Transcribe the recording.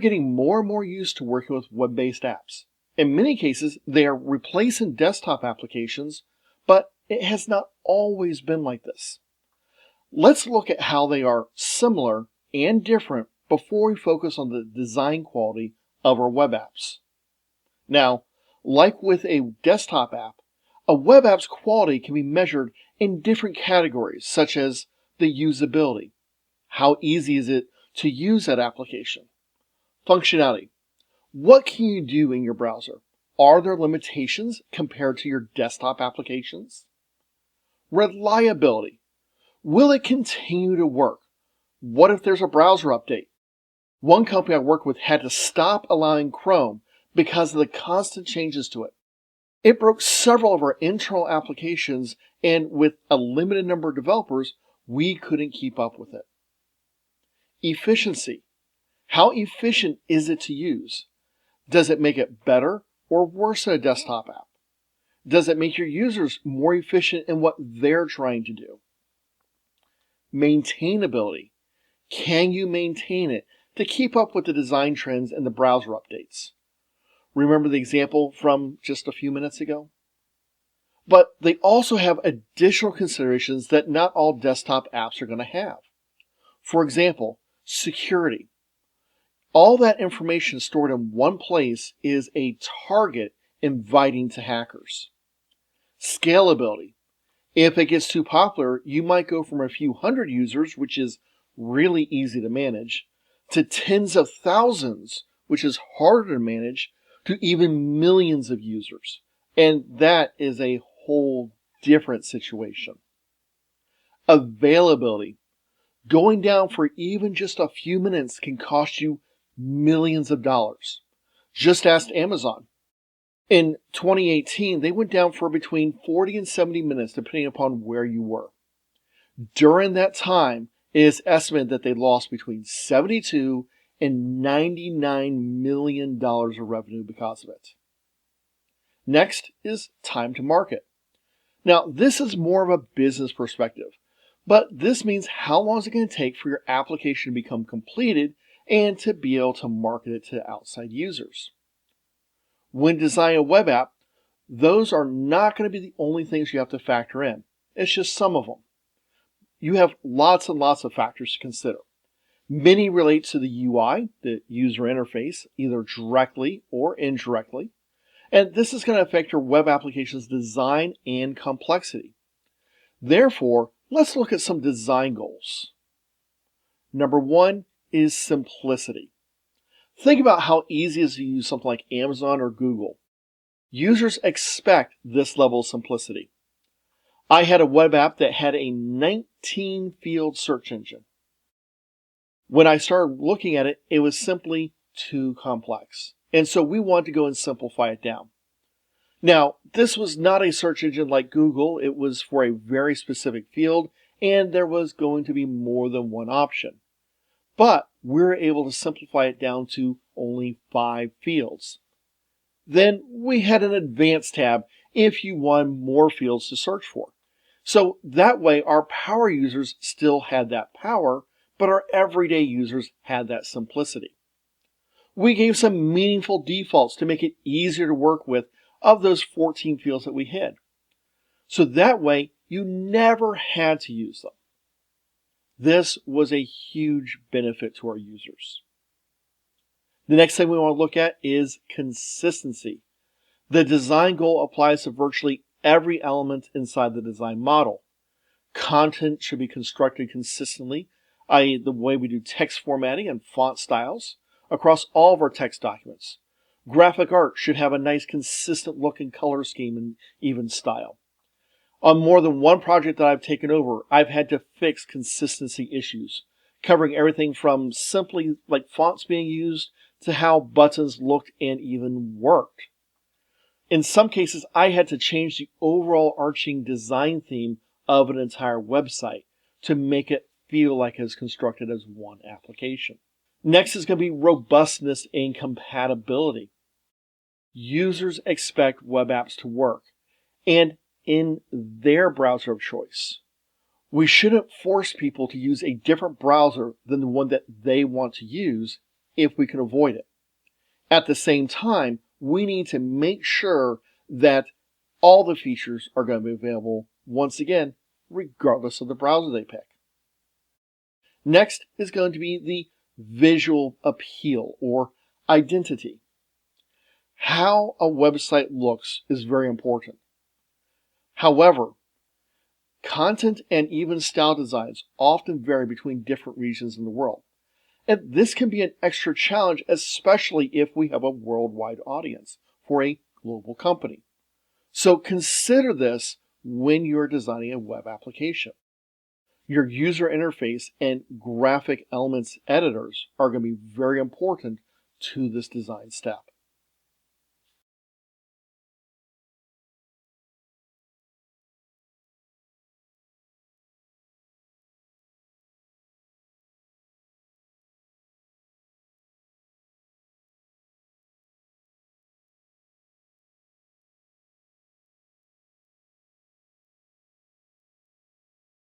getting more and more used to working with web-based apps. In many cases, they are replacing desktop applications, but it has not always been like this. Let's look at how they are similar and different before we focus on the design quality of our web apps. Now, like with a desktop app, a web app's quality can be measured in different categories, such as the usability. How easy is it to use that application? Functionality. What can you do in your browser? Are there limitations compared to your desktop applications? Reliability. Will it continue to work? What if there's a browser update? One company I worked with had to stop allowing Chrome because of the constant changes to it. It broke several of our internal applications, and with a limited number of developers, we couldn't keep up with it. Efficiency. How efficient is it to use? Does it make it better or worse than a desktop app? Does it make your users more efficient in what they're trying to do? Maintainability. Can you maintain it to keep up with the design trends and the browser updates? Remember the example from just a few minutes ago? But they also have additional considerations that not all desktop apps are going to have. For example, security. All that information stored in one place is a target inviting to hackers. Scalability. If it gets too popular, you might go from a few hundred users, which is really easy to manage, to tens of thousands, which is harder to manage, to even millions of users. And that is a whole different situation. Availability. Going down for even just a few minutes can cost you millions of dollars. Just ask Amazon. In 2018, they went down for between 40 and 70 minutes, depending upon where you were. During that time, it is estimated that they lost between $72 and $99 million of revenue because of it. Next is time to market. Now, this is more of a business perspective, but this means how long is it going to take for your application to become completed and to be able to market it to outside users. When designing a web app, those are not going to be the only things you have to factor in. It's just some of them. You have lots and lots of factors to consider. Many relate to the UI, the user interface, either directly or indirectly. And this is going to affect your web application's design and complexity. Therefore, let's look at some design goals. Number one is simplicity. Think about how easy it is to use something like Amazon or Google. Users expect this level of simplicity. I had a web app that had a 19-field search engine. When I started looking at it, it was simply too complex. And so we wanted to go and simplify it down. Now, this was not a search engine like Google. It was for a very specific field, and there was going to be more than one option. But we were able to simplify it down to only 5 fields. Then we had an advanced tab if you wanted more fields to search for. So that way our power users still had that power, but our everyday users had that simplicity. We gave some meaningful defaults to make it easier to work with of those 14 fields that we had. So that way you never had to use them. This was a huge benefit to our users. The next thing we want to look at is consistency. The design goal applies to virtually every element inside the design model. Content should be constructed consistently, i.e. the way we do text formatting and font styles, across all of our text documents. Graphic art should have a nice consistent look and color scheme and even style. On more than one project that I've taken over, I've had to fix consistency issues, covering everything from simply like fonts being used to how buttons looked and even worked. In some cases, I had to change the overall arching design theme of an entire website to make it feel like it's constructed as one application. Next is going to be robustness and compatibility. Users expect web apps to work, and in their browser of choice. We shouldn't force people to use a different browser than the one that they want to use if we can avoid it. At the same time, we need to make sure that all the features are going to be available, once again, regardless of the browser they pick. Next is going to be the visual appeal or identity. How a website looks is very important. However, content and even style designs often vary between different regions in the world. And this can be an extra challenge, especially if we have a worldwide audience for a global company. So consider this when you're designing a web application. Your user interface and graphic elements editors are going to be very important to this design step.